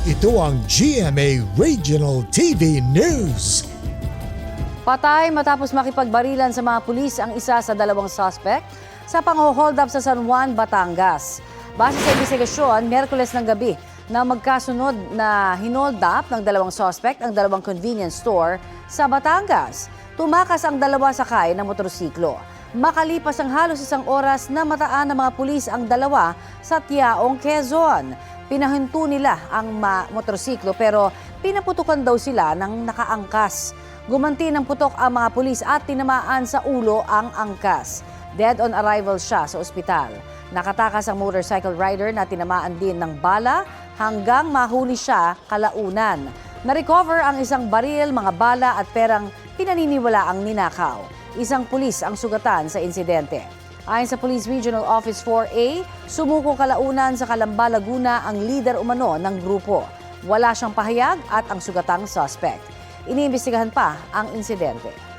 Ito ang GMA Regional TV News. Patay matapos makipagbarilan sa mga pulis ang isa sa dalawang suspect sa pang-hold up sa San Juan, Batangas. Base sa investigasyon, Miyerkules ng gabi na magkasunod na hinold up ng dalawang suspect ang dalawang convenience store sa Batangas. Tumakas ang dalawa sakay ng motorsiklo. Makalipas ang halos isang oras na mataan ng mga pulis ang dalawa sa Tiaong, Quezon. Pinahinto nila ang motorsiklo pero pinaputukan daw sila ng nakaangkas. Gumanti ng putok ang mga pulis at tinamaan sa ulo ang angkas. Dead on arrival siya sa ospital. Nakatakas ang motorcycle rider na tinamaan din ng bala hanggang mahuli siya kalaunan. Na-recover ang isang baril, mga bala at perang pinaniniwala ang ninakaw. Isang pulis ang sugatan sa insidente. Ayon sa Police Regional Office 4A, sumuko kalaunan sa Calamba, Laguna ang leader umano ng grupo. Wala siyang pahayag at ang sugatang suspect. Iniimbestigahan pa ang insidente.